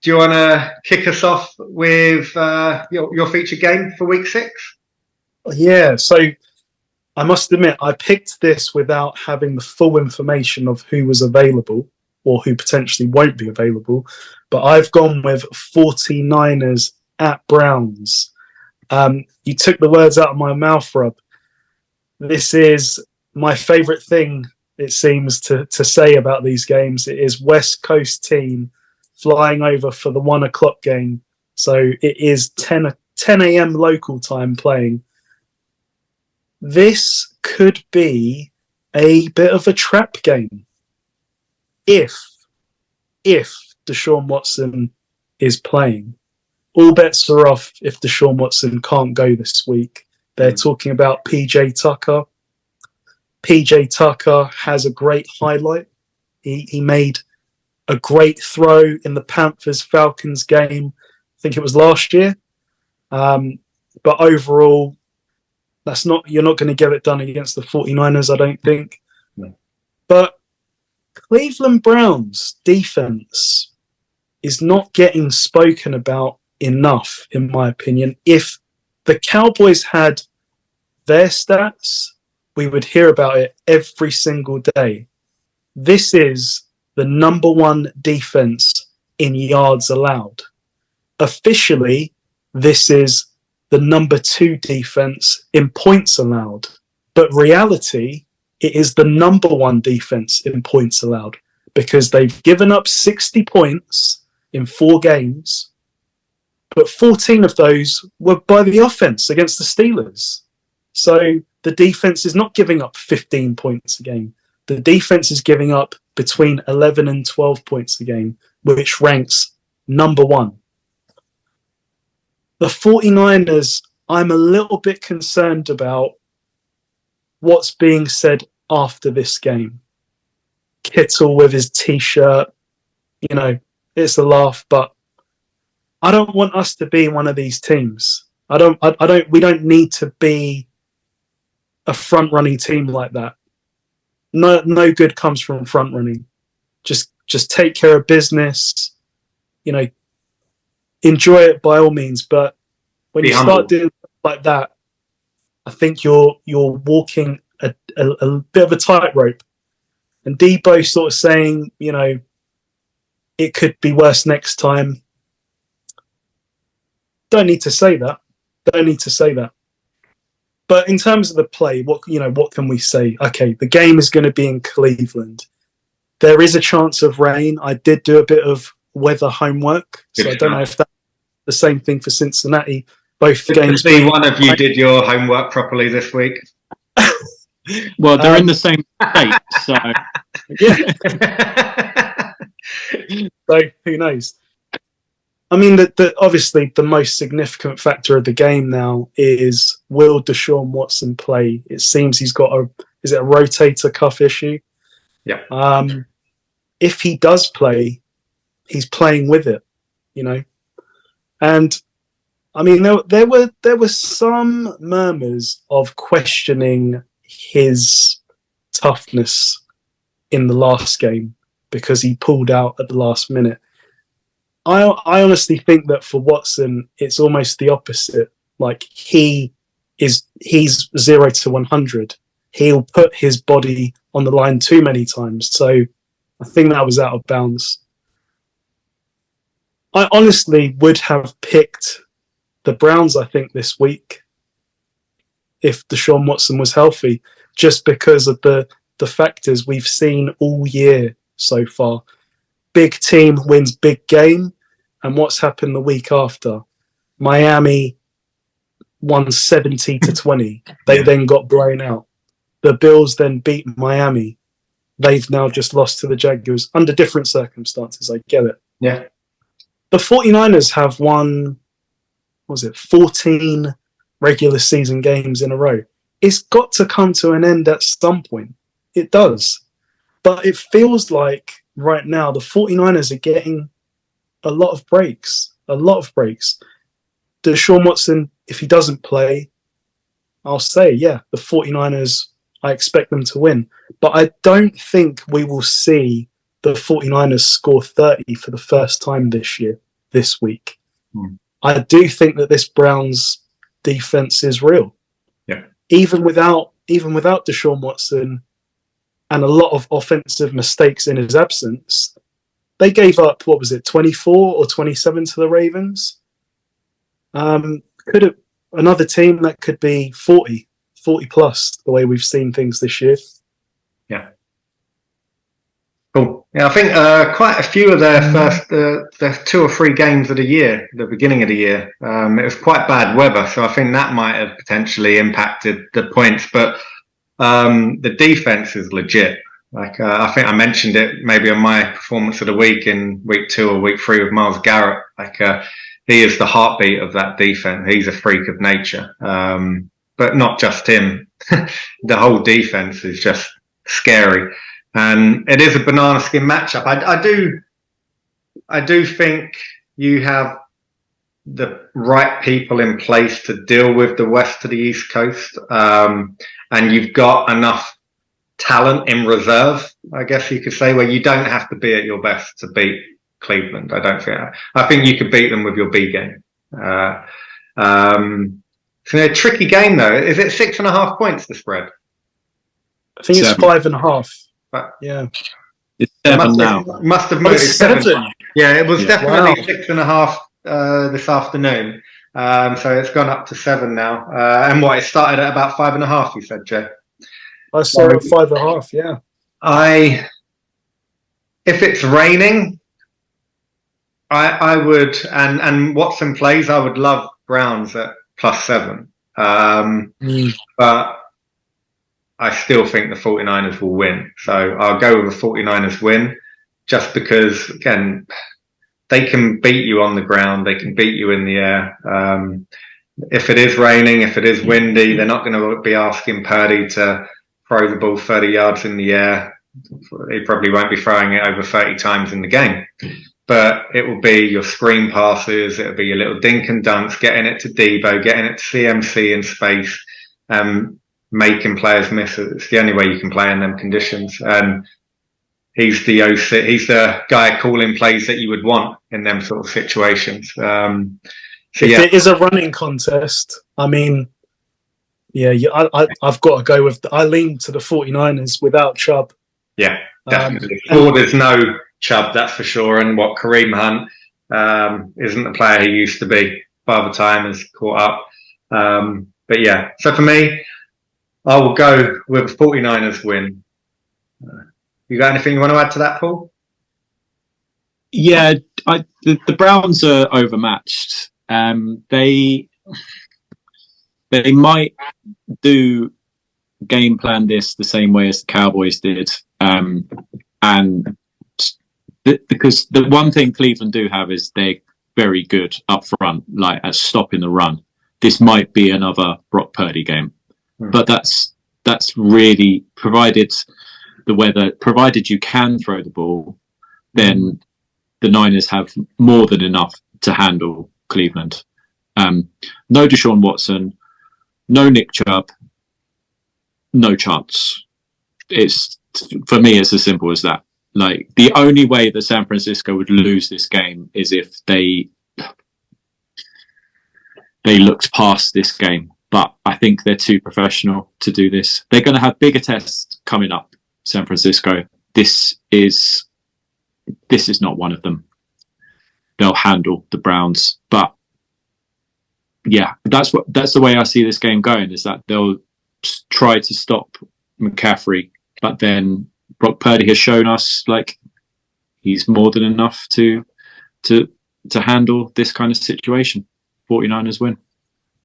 Do you want to kick us off with your featured game for week 6? Yeah, so I must admit, I picked this without having the full information of who was available or who potentially won't be available. But I've gone with 49ers at Browns. You took the words out of my mouth, Rob. This is my favourite thing, it seems, to say about these games. It is West Coast team flying over for the 1 o'clock game. So it is 10 a.m. local time playing. This could be a bit of a trap game if Deshaun Watson is playing. All bets are off if Deshaun Watson can't go this week. They're talking about PJ Tucker. PJ Tucker has a great highlight. He made a great throw in the Panthers-Falcons game. I think it was last year. But overall, you're not going to get it done against the 49ers, I don't think. No. But Cleveland Browns defense is not getting spoken about enough, in my opinion. If the Cowboys had their stats, we would hear about it every single day. This is the number 1 defense in yards allowed. Officially, this is the number 2 defense in points allowed. But reality, it is the number 1 defense in points allowed because they've given up 60 points in 4 games, but 14 of those were by the offense against the Steelers. So the defense is not giving up 15 points a game. The defense is giving up between 11 and 12 points a game, which ranks number 1. The 49ers, I'm a little bit concerned about what's being said after this game. Kittle with his T-shirt, it's a laugh, but I don't want us to be one of these teams. We don't need to be a front-running team like that. No good comes from front-running. Just take care of business, enjoy it by all means, but when you start doing like that, I think you're walking a bit of a tightrope. And Debo sort of saying, it could be worse next time. Don't need to say that. But in terms of the play, what can we say? Okay, the game is going to be in Cleveland. There is a chance of rain. I did do a bit of weather homework, so I don't know if that's the same thing for Cincinnati. Both games. See, one of you did your homework properly this week. Well, they're in the same state, so yeah. So who knows? I mean, obviously the most significant factor of the game now is, will Deshaun Watson play? It seems he's got a rotator cuff issue? Yeah. If he does play, he's playing with it, And I mean, there were some murmurs of questioning his toughness in the last game because he pulled out at the last minute. I honestly think that for Watson, it's almost the opposite. Like he's 0 to 100. He'll put his body on the line too many times. So I think that was out of bounds. I honestly would have picked the Browns, I think, this week if Deshaun Watson was healthy, just because of the factors we've seen all year so far. Big team wins big game, and what's happened the week after? Miami won 70-20. They then got blown out. The Bills then beat Miami. They've now just lost to the Jaguars under different circumstances. I get it. Yeah. The 49ers have won, 14 regular season games in a row. It's got to come to an end at some point. It does. But it feels like right now the 49ers are getting a lot of breaks. Deshaun Watson, if he doesn't play, I'll say, yeah, the 49ers, I expect them to win. But I don't think we will see the 49ers score 30 for the first time this week. I do think that this Browns defense is real. Yeah. Even without Deshaun Watson and a lot of offensive mistakes in his absence, they gave up, 24 or 27 to the Ravens? Could have another team that could be 40 plus, the way we've seen things this year. Yeah. Cool. Yeah, I think quite a few of their first, their 2 or 3 games of the year, the beginning of the year, it was quite bad weather, so I think that might have potentially impacted the points. But the defense is legit. Like I think I mentioned it maybe on my performance of the week in week 2 or week 3 with Myles Garrett. Like he is the heartbeat of that defense. He's a freak of nature. But not just him. The whole defense is just scary. And it is a banana skin matchup. I do think you have the right people in place to deal with the West to the East Coast. And you've got enough talent in reserve, I guess you could say, where you don't have to be at your best to beat Cleveland. I think you could beat them with your B game. It's a tricky game though. Is it 6.5 points, the spread? I think it's 5.5. But yeah, it's 7 now. Must have moved. It's 7. Yeah, it was definitely Wow. 6.5 this afternoon. So it's gone up to 7 now. And it started at about 5.5. You said, Jay. I saw it at 5.5. Yeah. If it's raining, I would, and Watson plays, I would love Browns at +7. But I still think the 49ers will win. So I'll go with the 49ers win just because, again, they can beat you on the ground. They can beat you in the air. If it is raining, if it is windy, they're not going to be asking Purdy to throw the ball 30 yards in the air. He probably won't be throwing it over 30 times in the game. But it will be your screen passes. It'll be your little dink and dunks, getting it to Debo, getting it to CMC in space, making players miss. It's the only way you can play in them conditions. And he's the OC. He's the guy calling plays that you would want in them sort of situations. If it is a running contest, I mean, I've got to go with. I lean to the 49ers without Chubb. Yeah, definitely. Or there's no Chubb, that's for sure. And Kareem Hunt isn't the player he used to be. Father Time has caught up. But yeah, so for me, I will go with a 49ers win. You got anything you want to add to that, Paul? Yeah, the Browns are overmatched. They might do game plan this the same way as the Cowboys did, and because the one thing Cleveland do have is they're very good up front, like at stopping the run. This might be another Brock Purdy game, but that's really provided the weather. Provided you can throw the ball, then the Niners have more than enough to handle Cleveland. No Deshaun Watson, no Nick Chubb, no chance. It's, for me, it's as simple as that. Like, the only way that San Francisco would lose this game is if they looked past this game. But I think they're too professional to do this. They're going to have bigger tests coming up, San Francisco. This is not one of them. They'll handle the Browns. But yeah, that's the way I see this game going, is that they'll try to stop McCaffrey, but then Brock Purdy has shown us like he's more than enough to handle this kind of situation. 49ers win.